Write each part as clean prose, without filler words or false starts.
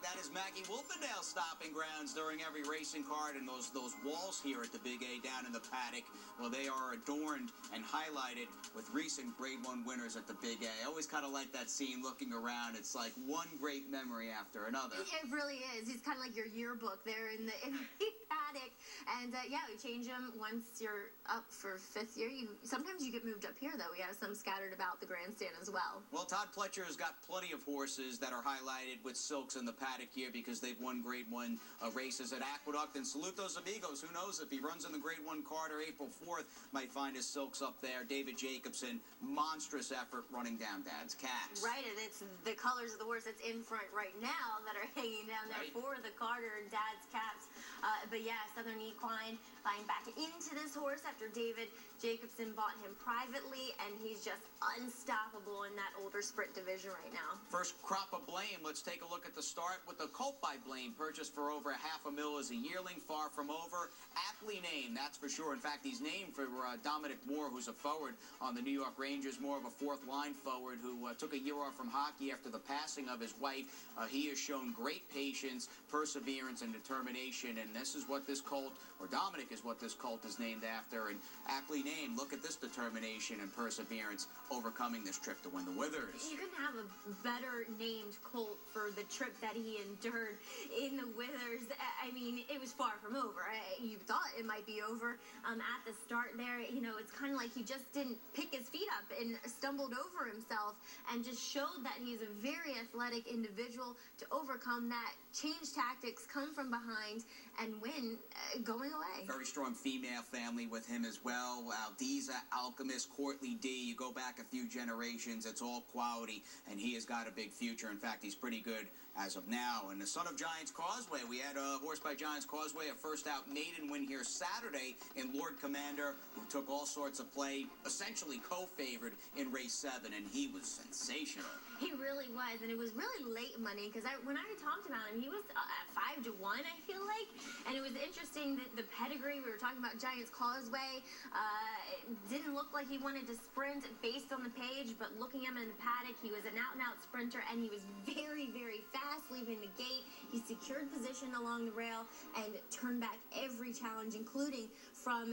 That is Maggie Wolfendale's stopping grounds during every racing card, and those walls here at the Big A down in the paddock, well, they are adorned and highlighted with recent Grade 1 winners at the Big A. I always kind of like that scene looking around. It's like one great memory after another. It really is. He's kind of like your yearbook there in the paddock. And yeah, we change them once you're up for fifth year. Sometimes you get moved up here, though. We have some scattered about the grandstand as well. Well, Todd Pletcher has got plenty of horses that are highlighted with silks in the paddock here because they've won Grade 1 races at Aqueduct. And salute those amigos. Who knows, if he runs in the Grade 1 card or April 4th, might find his silks up there. David Jacobson, monstrous effort running down Dad's Caps. Right, and it's the colors of the horse that's in front right now that are hanging down there for the Carter and Dad's Caps. But yeah, Southern Equine buying back into this horse after David Jacobson bought him privately, and he's just unstoppable in that older sprint division right now. First crop of Blame. Let's take a look at the start with the colt by Blame, purchased for over $500,000 as a yearling, far from over. Aptly named, that's for sure. In fact, he's named for Dominic Moore, who's a forward on the New York Rangers, more of a fourth-line forward who took a year off from hockey after the passing of his wife. He has shown great patience, perseverance, and determination, and this is what this colt, or Dominic is what this colt is named after, and aptly named. Look at this determination and perseverance overcoming this trip to win the Withers. You couldn't have a better named colt for the trip that he endured in the Withers. I mean, it was far from over. You thought it might be over at the start there. You know, it's kind of like he just didn't pick his feet up and stumbled over himself and just showed that he's a very athletic individual to overcome that, change tactics, come from behind, and win going away. Very strong female family with him as well. Aldiza, Alchemist, Courtly D. You go back a few generations, it's all quality, and he has got a big future. In fact, he's pretty good as of now. And the son of Giants Causeway, we had a horse by Giants Causeway, a first out maiden win here Saturday in Lord Commander, who took all sorts of play, essentially co-favored in race 7, and he was sensational. He really was, and it was really late money, because when I talked about him, he was at 5-1, I feel like, and it was interesting that the pedigree, we were talking about Giants Causeway, didn't look like he wanted to sprint based on the page, but looking at him in the paddock, he was an out-and-out sprinter, and he was very, very fast leaving the gate. He secured position along the rail and turned back every challenge, including from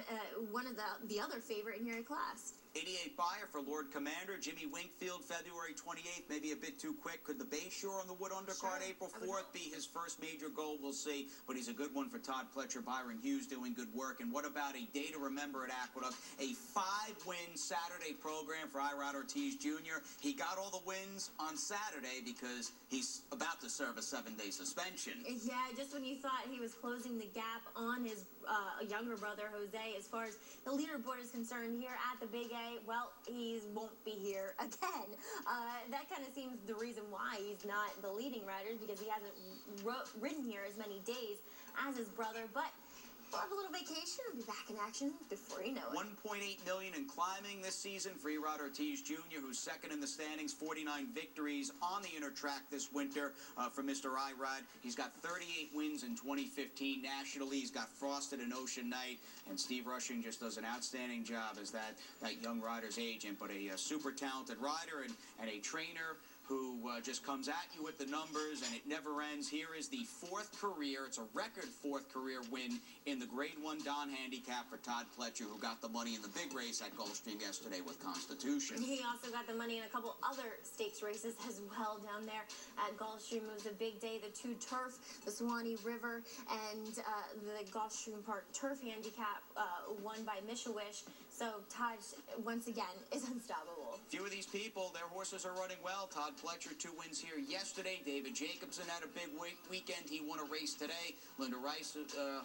one of the other favorite in your class. 88 buyer for Lord Commander. Jimmy Winkfield, February 28th, maybe a bit too quick. Could the Bayshore on the Wood Undercard April 4th be his first major goal? We'll see. But he's a good one for Todd Pletcher. Byron Hughes doing good work. And what about a day to remember at Aqueduct? A 5-win Saturday program for Irod Ortiz Jr. He got all the wins on Saturday because he's about to serve a 7-day suspension. Yeah, just when you thought he was closing the gap on his younger brother, Jose, as far as the leaderboard is concerned here at the Big A, well, he won't be here again. That kind of seems the reason why he's not the leading rider, because he hasn't ridden here as many days as his brother, but we'll have a little vacation and be back in action before you know it. $1.8 million in climbing this season for Irod Ortiz Jr., who's second in the standings, 49 victories on the inner track this winter for Mr. Irod. He's got 38 wins in 2015 nationally. He's got Frosted and Ocean Night, and Steve Rushing just does an outstanding job as that young rider's agent, but a super talented rider and a trainer who just comes at you with the numbers, and it never ends. Here is the fourth career, it's a record fourth career win in the Grade 1 Don Handicap for Todd Pletcher, who got the money in the big race at Gulfstream yesterday with Constitution. He also got the money in a couple other stakes races as well down there at Gulfstream. It was a big day. The 2 turf, the Swanee River, and the Gulfstream Park Turf Handicap won by Mishawish. So Todd, once again, is unstoppable. Few of these people, their horses are running well. Todd Pletcher, 2 wins here yesterday. David Jacobson had a big weekend. He won a race today. Linda Rice,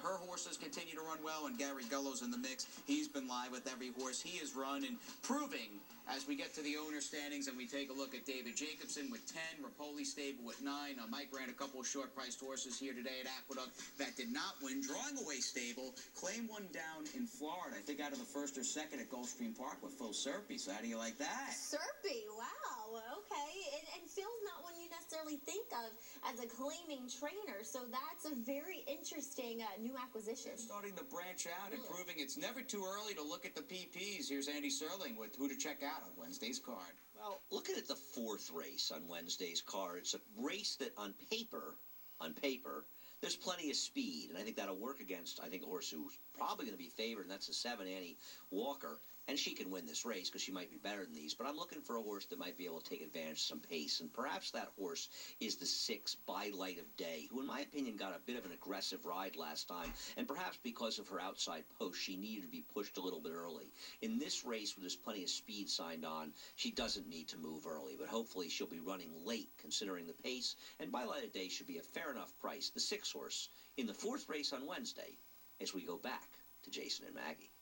her horses continue to run well, and Gary Gullo's in the mix. He's been live with every horse he has run, and proving as we get to the owner standings and we take a look at David Jacobson with 10, Rapoli Stable with 9. Mike ran a couple of short-priced horses here today at Aqueduct that did not win. Drawing Away Stable, claim one down in Florida, I think out of the first or second at Gulfstream Park with Phil Serpy. So how do you like that? Serpy, wow, okay. And Phil's not one you necessarily think of as a claiming trainer, so that's a very interesting new acquisition. They're starting to branch out and proving it's never too early to look at the PPs. Here's Andy Serling with who to check out on Wednesday's card. Well, looking at the 4th race on Wednesday's card, it's a race that on paper on paper. There's plenty of speed, and I think that'll work against, I think, a horse who's probably going to be favored, and that's the 7, Annie Walker. And she can win this race because she might be better than these. But I'm looking for a horse that might be able to take advantage of some pace. And perhaps that horse is the 6, By Light of Day, who in my opinion got a bit of an aggressive ride last time. And perhaps because of her outside post, she needed to be pushed a little bit early. In this race, where there's plenty of speed signed on, she doesn't need to move early. But hopefully she'll be running late considering the pace. And By Light of Day should be a fair enough price. The 6 horse in the 4th race on Wednesday as we go back to Jason and Maggie.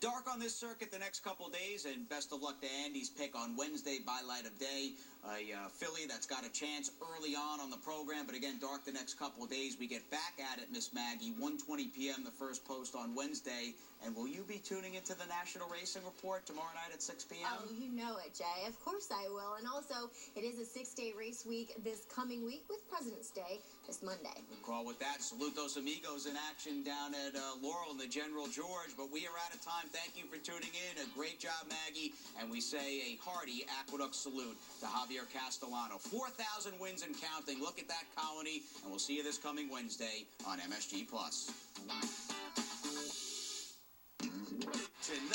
Dark on this circuit the next couple days, and best of luck to Andy's pick on Wednesday, By Light of Day. A filly that's got a chance early on the program, but again, dark the next couple of days. We get back at it, Miss Maggie, 1:20 p.m., the first post on Wednesday. And will you be tuning into the National Racing Report tomorrow night at 6 p.m.? Oh, you know it, Jay. Of course I will. And also, it is a 6-day race week this coming week with President's Day this Monday. Good call with that. Salute those amigos in action down at Laurel and the General George. But we are out of time. Thank you for tuning in. A great job, Maggie. And we say a hearty Aqueduct salute to Javier Castellano. 4,000 wins and counting. Look at that colony. And we'll see you this coming Wednesday on MSG+. Tonight.